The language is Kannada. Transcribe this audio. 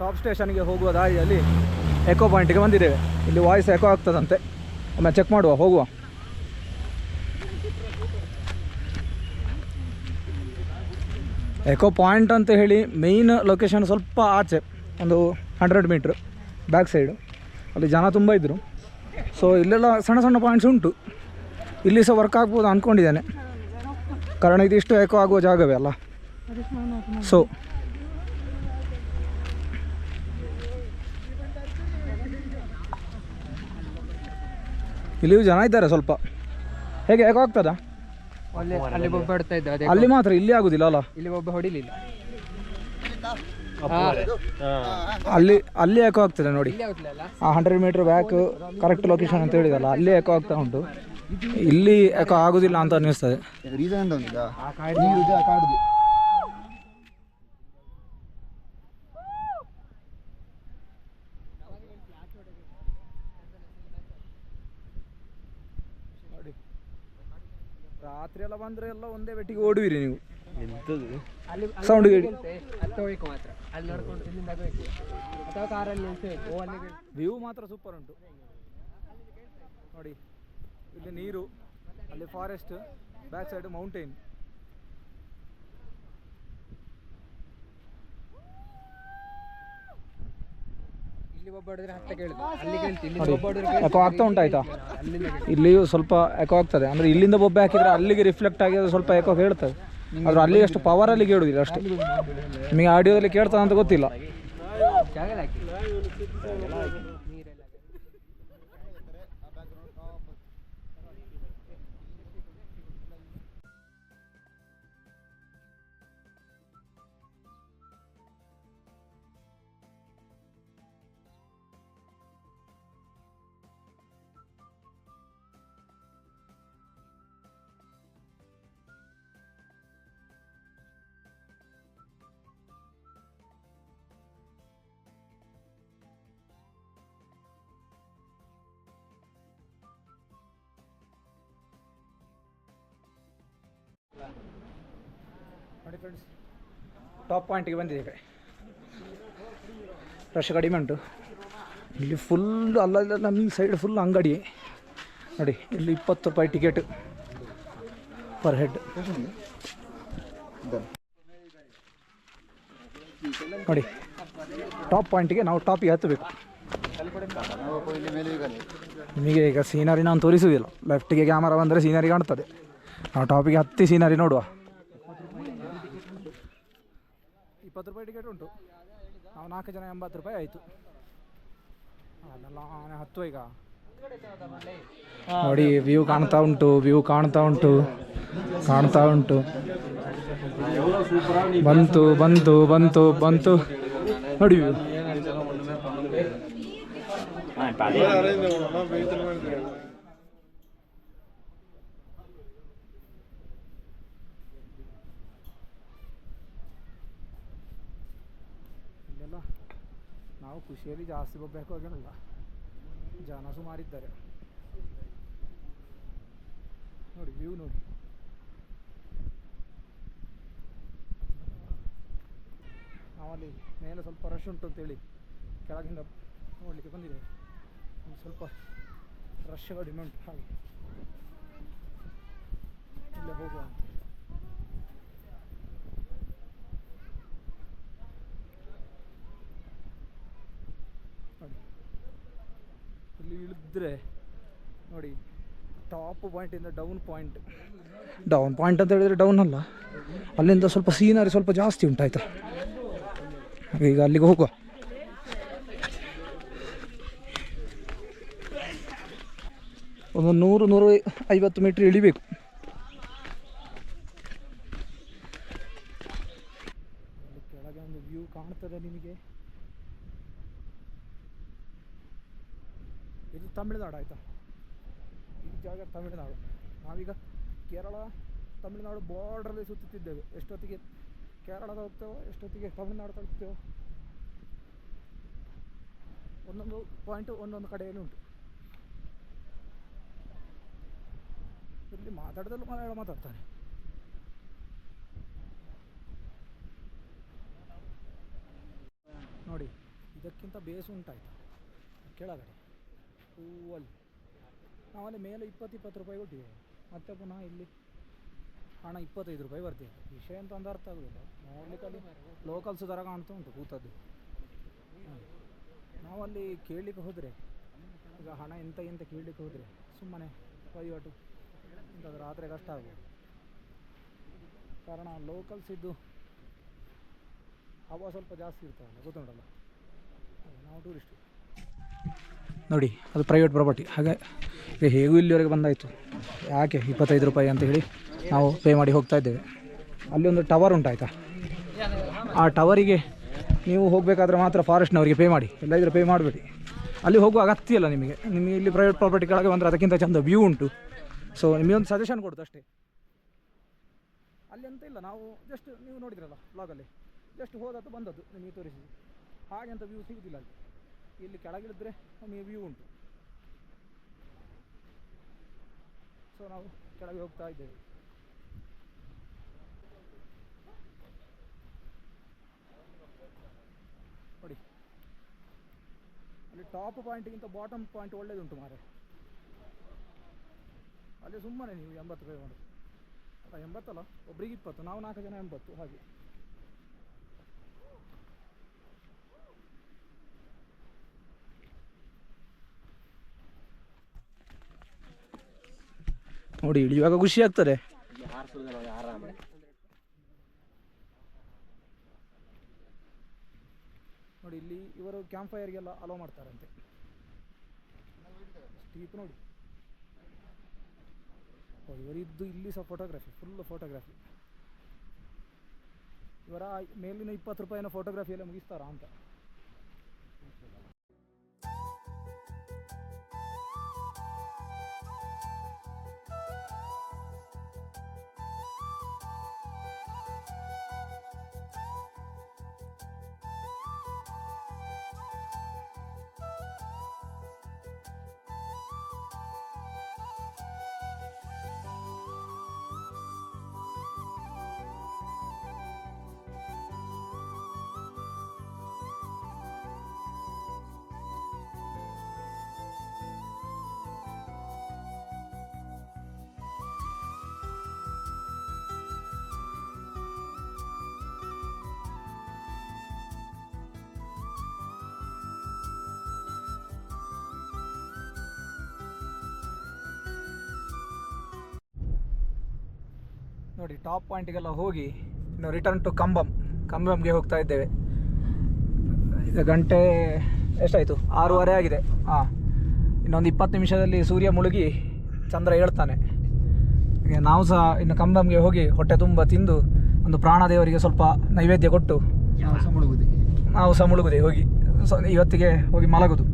ಟಾಪ್ ಸ್ಟೇಷನ್ಗೆ ಹೋಗುವ ದಾರಿಯಲ್ಲಿ ಎಕೋ ಪಾಯಿಂಟಿಗೆ ಬಂದಿದ್ದೇವೆ. ಇಲ್ಲಿ ವಾಯ್ಸ್ ಎಕೋ ಆಗ್ತದಂತೆ, ಒಮ್ಮೆ ಚೆಕ್ ಮಾಡುವ, ಹೋಗುವ. ಎಕೋ ಪಾಯಿಂಟ್ ಅಂತ ಹೇಳಿ ಮೇಯ್ನ್ ಲೊಕೇಶನ್ ಸ್ವಲ್ಪ ಆಚೆ ಒಂದು 100 ಮೀಟ್ರ್ ಬ್ಯಾಕ್ ಸೈಡು, ಅಲ್ಲಿ ಜನ ತುಂಬ ಇದ್ದರು. ಸೊ ಇಲ್ಲೆಲ್ಲ ಸಣ್ಣ ಸಣ್ಣ ಪಾಯಿಂಟ್ಸ್ ಉಂಟು, ಇಲ್ಲಿ ಸಹ ವರ್ಕ್ ಆಗ್ಬೋದು ಅಂದ್ಕೊಂಡಿದ್ದೇನೆ, ಕಾರಣ ಇದಿಷ್ಟು ಎಕೋ ಆಗುವ ಜಾಗವೇ ಅಲ್ಲ. ಸೊ ಇಲ್ಲಿಯೂ ಜನ ಇದ್ದಾರೆ ಸ್ವಲ್ಪ. ಹೇಗೆ ಎಕೋ ಆಗ್ತದಾ? ಅಲ್ಲಿ ಒಬ್ಬ ಹೊಡ್ತಾ ಇದ್ದ, ಅಲ್ಲಿ ಮಾತ್ರ, ಇಲ್ಲಿ ಆಗುದಿಲ್ಲ ಅಲ್ಲ? ಇಲ್ಲಿ ಒಬ್ಬ ಹೊಡಿಲಿಲ್ಲ, ಅಲ್ಲಿ ಎಕೋ ಆಗ್ತದೆ ನೋಡಿ. 100 ಮೀಟ್ರ್ ಬ್ಯಾಕ್ ಕರೆಕ್ಟ್ ಲೊಕೇಶನ್ ಅಂತ ಹೇಳಿದಲ್ಲ, ಅಲ್ಲಿ ಎಕೋ ಆಗ್ತಾ ಉಂಟು. ಇಲ್ಲಿ ಎಕೋ ಆಗುದಿಲ್ಲ ಅಂತ ಅನ್ನಿಸ್ತದೆ. ರಾತ್ರಿ ಎಲ್ಲ ಬಂದ್ರೆ ಎಲ್ಲ ಒಂದೇ ಬೆಟ್ಟಿಗೆ ಓಡುವಿರಿ ನೀವು. ಸೌಂಡ್ ವ್ಯೂ ಮಾತ್ರ ಸೂಪರ್ ಉಂಟು ನೋಡಿ. ಇಲ್ಲಿ ನೀರು, ಅಲ್ಲಿ forest, back side mountain. Echo ಆಗ್ತಾ ಉಂಟಾಯ್ತಾ? ಇಲ್ಲಿಯೂ ಸ್ವಲ್ಪ ಎಕೋ ಆಗ್ತದೆ, ಅಂದರೆ ಇಲ್ಲಿಂದ ಬೊಬ್ಬೆ ಹಾಕಿದರೆ ಅಲ್ಲಿಗೆ ರಿಫ್ಲೆಕ್ಟ್ ಆಗಿ ಅದು ಸ್ವಲ್ಪ ಎಕೋ ಕೇಳ್ತದೆ. ಆದ್ರೆ ಅಲ್ಲಿ ಅಷ್ಟು ಪವರಲ್ಲಿ ಕೇಳುವುದಿಲ್ಲ ಅಷ್ಟೇ. ನಿಮಗೆ ಆಡಿಯೋದಲ್ಲಿ ಕೇಳ್ತದೆ ಅಂತ ಗೊತ್ತಿಲ್ಲ. ನೋಡಿ ಫ್ರೆಂಡ್ಸ್, ಟಾಪ್ ಪಾಯಿಂಟಿಗೆ ಬಂದಿದ್ದೇವೆ. ರಶ್ ಕಡಿಮೆ ಉಂಟು ಇಲ್ಲಿ, ಫುಲ್ ಅಲ್ಲ ನಮ್ಮ ಸೈಡ್ ಫುಲ್ ಅಂಗಡಿ ನೋಡಿ. ಇಲ್ಲಿ 20 ರೂಪಾಯಿ ಟಿಕೆಟ್ ಪರ್ ಹೆಡ್ ನೋಡಿ. ಟಾಪ್ ಪಾಯಿಂಟಿಗೆ ನಾವು ಟಾಪಿಗೆ ಹತ್ತಬೇಕು. ನಿಮಗೆ ಈಗ ಸೀನರಿ ನಾನು ತೋರಿಸುವುದಿಲ್ಲ, ಲೆಫ್ಟಿಗೆ ಕ್ಯಾಮರಾ ಬಂದರೆ ಸೀನರಿ ಕಾಣ್ತದೆ. ನಾವು ಟಾಪಿಗೆ ಹತ್ತಿ ಸೀನರಿ ನೋಡುವ. 20 ರೂಪಾಯಿ ಟಿಕೆಟ್ ಉಂಟು, ನಾವು 4 ಜನ 80 ರೂಪಾಯಿ ಆಯಿತು. ಅದೆಲ್ಲ ಹತ್ತುವ ಈಗ ನೋಡಿ. ವ್ಯೂ ಕಾಣ್ತಾ ಉಂಟು, ಕಾಣ್ತಾ ಉಂಟು. ಬಂತು ಬಂತು ಬಂತು ಬಂತು ನೋಡಿ ವ್ಯೂ. ಇಲ್ಲೆಲ್ಲ ನಾವು ಖುಷಿಯಲ್ಲಿ ಜಾಸ್ತಿ ಬೊಬ್ಬಬೇಕು ಹೋಗಲ್ಲ, ಜನ ಸುಮಾರಿದ್ದಾರೆ ನೋಡಿ. ವ್ಯೂ ನೋಡಿ. ನಾವಲ್ಲಿ ಮೇಲೆ ಸ್ವಲ್ಪ ರಶ್ ಉಂಟು ಅಂತೇಳಿ ಕೆಳಗಿಂದ ನೋಡಲಿಕ್ಕೆ ಬಂದಿದೆ. ಸ್ವಲ್ಪ ರಶ್ ಕಡಿಮೆ ಉಂಟು, ಹಾಗೆ ಇಲ್ಲೇ ಹೋಗುವ ಅಂತ. ನೋಡಿ ಇಲ್ಲಿ ಇಳಿದ್ರೆ ನೋಡಿ, ಟಾಪ್ ಪಾಯಿಂಟಿಂದ ಡೌನ್ ಪಾಯಿಂಟ್ ಅಂತ ಹೇಳಿದರೆ ಡೌನ್ ಅಲ್ಲ, ಅಲ್ಲಿಂದ ಸ್ವಲ್ಪ ಸೀನರಿ ಸ್ವಲ್ಪ ಜಾಸ್ತಿ ಉಂಟಾಯ್ತಾ. ಈಗ ಅಲ್ಲಿಗೆ ಹೋಗುವ. ಒಂದು 100-150 ಮೀಟ್ರ್ ಇಳಿಬೇಕು. ಕೆಳಗೆ ಒಂದು ವ್ಯೂ ಕಾಣ್ತದೆ ನಿಮಗೆ. ಇದು ತಮಿಳುನಾಡು ಆಯಿತಾ, ಈ ಜಾಗ ತಮಿಳುನಾಡು. ನಾವೀಗ ಕೇರಳ ತಮಿಳುನಾಡು ಬಾರ್ಡ್ರಲ್ಲಿ ಸುತ್ತುತ್ತಿದ್ದೇವೆ. ಎಷ್ಟೊತ್ತಿಗೆ ಕೇರಳದ ಹೋಗ್ತೇವೋ, ಎಷ್ಟೊತ್ತಿಗೆ ತಮಿಳುನಾಡು ತಲುಪ್ತೇವೋ. ಒಂದೊಂದು ಪಾಯಿಂಟು ಒಂದೊಂದು ಕಡೆಯಲ್ಲಿ ಉಂಟು. ಇಲ್ಲಿ ಮಾತಾಡಿದಲ್ಲೂ ಮಲಯಾಳ ಮಾತಾಡ್ತಾನೆ. ನೋಡಿ ಇದಕ್ಕಿಂತ ಬೇಸ್ ಉಂಟಾಯ್ತು ಕೆಳಗಡೆ ಹೂವಲ್ಲಿ ನಾವಲ್ಲಿ ಮೇಲೆ 20 ರೂಪಾಯಿ ಕೊಟ್ಟಿದ್ದೇವೆ, ಮತ್ತೆ ಪುನಃ ಇಲ್ಲಿ ಹಣ 25 ರೂಪಾಯಿ ಬರ್ತೀವಿ. ವಿಷಯ ಅಂತ ಒಂದು ಅರ್ಥ ಆಗೋದಿಲ್ಲ. ನೋಡ್ಲಿಕ್ಕೆ ಅಲ್ಲಿ ಲೋಕಲ್ಸ್ ಥರ ಕಾಣ್ತಾ ಉಂಟು ಕೂತದ್ದು. ನಾವಲ್ಲಿ ಕೇಳಲಿಕ್ಕೆ ಹೋದರೆ ಈಗ ಹಣ ಎಂತ ಕೇಳಲಿಕ್ಕೆ ಹೋದರೆ ಸುಮ್ಮನೆ ವಹಿವಾಟು ಇಂಥದ್ದು ರಾತ್ರಿ ಕಷ್ಟ ಆಗ್ಬೋದು. ಕಾರಣ ಲೋಕಲ್ಸ್ ಇದ್ದು ಹವಾ ಸ್ವಲ್ಪ ಜಾಸ್ತಿ ಇರ್ತಾವಲ್ಲ, ಗೊತ್ತುಂಟಲ್ಲ. ನಾವು ಟೂರಿಸ್ಟು ನೋಡಿ, ಅದು ಪ್ರೈವೇಟ್ ಪ್ರಾಪರ್ಟಿ. ಹಾಗೆ ಈಗ ಹೇಗೂ ಇಲ್ಲಿವರೆಗೆ ಬಂದಾಯಿತು, ಯಾಕೆ 25 ರೂಪಾಯಿ ಅಂತ ಹೇಳಿ ನಾವು ಪೇ ಮಾಡಿ ಹೋಗ್ತಾ ಇದ್ದೇವೆ. ಅಲ್ಲಿ ಒಂದು ಟವರ್ ಉಂಟಾಯ್ತಾ, ಆ ಟವರಿಗೆ ನೀವು ಹೋಗಬೇಕಾದ್ರೆ ಮಾತ್ರ ಫಾರೆಸ್ಟ್ನವರಿಗೆ ಪೇ ಮಾಡಿ, ಎಲ್ಲಾದರೂ ಪೇ ಮಾಡಬೇಡಿ. ಅಲ್ಲಿ ಹೋಗುವ ಅಗತ್ಯ ಇಲ್ಲ ನಿಮಗೆ. ಇಲ್ಲಿ ಪ್ರೈವೇಟ್ ಪ್ರಾಪರ್ಟಿ ಕೆಳಗೆ ಬಂದರೆ ಅದಕ್ಕಿಂತ ಚಂದ ವ್ಯೂ ಉಂಟು. ಸೊ ನಿಮಗೆ ಒಂದು ಸಜೆಷನ್ ಕೊಡ್ತು ಅಷ್ಟೇ. ಅಲ್ಲಿ ಅಂತ ಇಲ್ಲ, ನಾವು ಜಸ್ಟ್ ನೀವು ನೋಡಿದ್ರಲ್ಲ ಬ್ಲಾಗಲ್ಲಿ, ಜಸ್ಟ್ ಹೋದದ್ದು ಬಂದದ್ದು ನಿಮಗೆ ತೋರಿಸಿ. ಹಾಗೆ ಅಂತ ವ್ಯೂ ಸಿಗುತ್ತಿಲ್ಲ ಅಲ್ಲಿ. ಇಲ್ಲಿ ಕೆಳಗಿಳಿದ್ರೆ ನಮಗೆ ವ್ಯೂ ಉಂಟು. ಸೊ ನಾವು ಕೆಳಗೆ ಹೋಗ್ತಾ ಇದ್ದೇವೆ. ನೋಡಿ, ಅಲ್ಲಿ ಟಾಪ್ ಪಾಯಿಂಟ್ಗಿಂತ ಬಾಟಮ್ ಪಾಯಿಂಟ್ ಒಳ್ಳೇದುಂಟು ಮಾರೆ. ಅಲ್ಲಿ ಸುಮ್ಮನೆ ನೀವು 80 ರೂಪಾಯಿ ಮಾಡೋದು. ಅಲ್ಲ 80 ಅಲ್ಲ, ಒಬ್ರಿಗೆ 20, ನಾವು 4 ಜನ 80 ಹಾಗೆ. ನೋಡಿ, ಇಳಿಯುವಾಗ ಖುಷಿ ಆಗ್ತದೆ. ನೋಡಿ, ಇಲ್ಲಿ ಇವರು ಕ್ಯಾಂಪ್ ಫೈರ್ಗೆಲ್ಲ ಅಲೋ ಮಾಡ್ತಾರಂತೆ. ಸ್ಟೀಪ್ ನೋಡಿ, ಇವರಿದ್ದು ಇಲ್ಲಿ ಸಹ ಫೋಟೋಗ್ರಫಿ, ಫುಲ್ ಫೋಟೋಗ್ರಫಿ. ಇವರ ಮೇಲಿನ 20 ರೂಪಾಯಿನ ಫೋಟೋಗ್ರಫಿ ಎಲ್ಲ ಮುಗಿಸ್ತಾರಾ ಅಂತ. ನೋಡಿ, ಟಾಪ್ ಪಾಯಿಂಟಿಗೆಲ್ಲ ಹೋಗಿ ಇನ್ನು ರಿಟರ್ನ್ ಟು ಕಂಬಂಗೆ ಹೋಗ್ತಾ ಇದ್ದೇವೆ. ಈಗ ಗಂಟೆ ಎಷ್ಟಾಯಿತು? 6:30 ಆಗಿದೆ. ಹಾಂ, ಇನ್ನೊಂದು 20 ನಿಮಿಷದಲ್ಲಿ ಸೂರ್ಯ ಮುಳುಗಿ ಚಂದ್ರ ಹೇಳ್ತಾನೆ. ನಾವು ಸಹ ಇನ್ನು ಕಂಬಂಗೆ ಹೋಗಿ ಹೊಟ್ಟೆ ತುಂಬ ತಿಂದು ಒಂದು ಪ್ರಾಣದೇವರಿಗೆ ಸ್ವಲ್ಪ ನೈವೇದ್ಯ ಕೊಟ್ಟು ನಾವು ಸಹ ಮುಳುಗುದೆ ಹೋಗಿ. ಇವತ್ತಿಗೆ ಹೋಗಿ ಮಲಗೋದು.